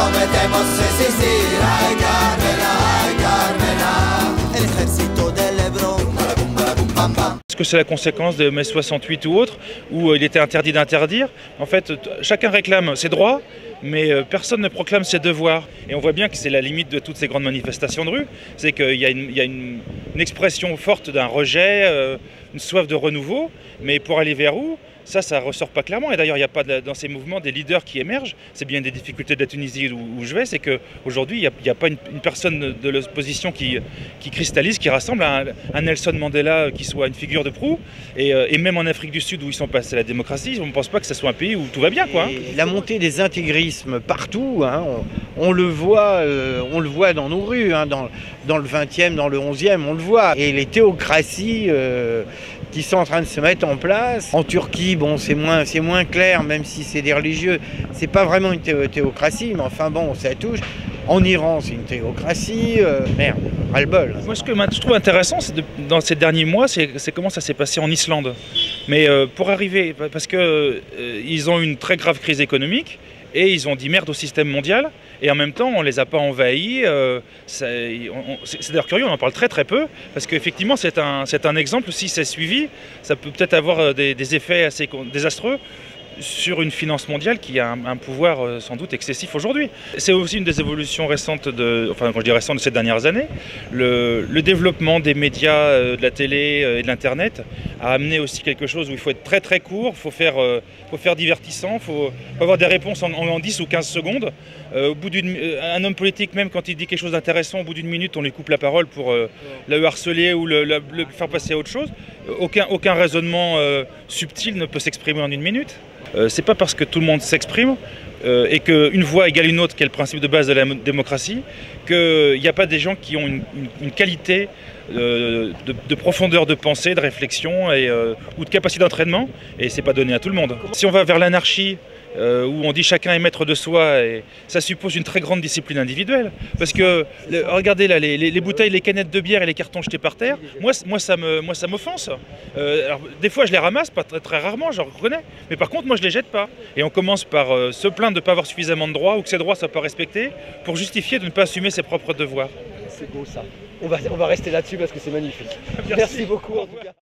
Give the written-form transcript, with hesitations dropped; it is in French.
prometemos resistir. Ay Carmena, el ejército del Ebro. Est-ce que c'est la conséquence de mai 68 ou autre, où il était interdit d'interdire? En fait, chacun réclame ses droits, mais personne ne proclame ses devoirs. Et on voit bien que c'est la limite de toutes ces grandes manifestations de rue, c'est qu'il y a une expression forte d'un rejet, une soif de renouveau, mais pour aller vers où? Ça ressort pas clairement. Et d'ailleurs, il n'y a pas dans ces mouvements des leaders qui émergent. C'est bien des difficultés de la Tunisie où je vais, c'est qu'aujourd'hui, il n'y a pas une personne de l'opposition qui cristallise, qui rassemble un Nelson Mandela qui soit une figure de proue. Et même en Afrique du Sud, où ils sont passés à la démocratie, on ne pense pas que ce soit un pays où tout va bien, quoi. Et la montée des intégrismes partout, hein, on le voit dans nos rues, hein, dans le 20e, dans le 11e, on le voit. Et les théocraties qui sont en train de se mettre en place. En Turquie, bon, c'est moins clair, même si c'est des religieux. C'est pas vraiment une théocratie, mais enfin bon, ça touche. En Iran, c'est une théocratie. Merde, ras-le-bol. Moi, ce que je trouve intéressant dans ces derniers mois, c'est comment ça s'est passé en Islande. Mais pour arriver, parce qu'ils ont une très grave crise économique, et ils ont dit merde au système mondial, et en même temps on ne les a pas envahis. C'est d'ailleurs curieux, on en parle très peu, parce qu'effectivement c'est un exemple, si c'est suivi, ça peut peut-être avoir des effets assez désastreux sur une finance mondiale qui a un pouvoir sans doute excessif aujourd'hui. C'est aussi une des évolutions récentes, enfin quand je dis récentes, de ces dernières années. Le développement des médias, de la télé et de l'internet a amené aussi quelque chose où il faut être très court, il faut faire divertissant, il faut avoir des réponses en 10 ou 15 secondes. Un homme politique, même quand il dit quelque chose d'intéressant, au bout d'une minute on lui coupe la parole pour le harceler ou le faire passer à autre chose. Aucun raisonnement subtil ne peut s'exprimer en une minute. C'est pas parce que tout le monde s'exprime et qu'une voix égale une autre, qui est le principe de base de la démocratie, qu'il n'y a pas des gens qui ont une qualité de profondeur de pensée, de réflexion ou de capacité d'entraînement, et c'est pas donné à tout le monde. Si on va vers l'anarchie, où on dit chacun est maître de soi, et ça suppose une très grande discipline individuelle. Parce que, regardez là, les bouteilles, les canettes de bière et les cartons jetés par terre, moi ça m'offense. Alors, des fois je les ramasse, pas très rarement, j'en reconnais, mais par contre moi je les jette pas. Et on commence par se plaindre de ne pas avoir suffisamment de droits, ou que ces droits ne soient pas respectés, pour justifier de ne pas assumer ses propres devoirs. C'est beau ça. On va rester là-dessus parce que c'est magnifique. Merci beaucoup en tout cas.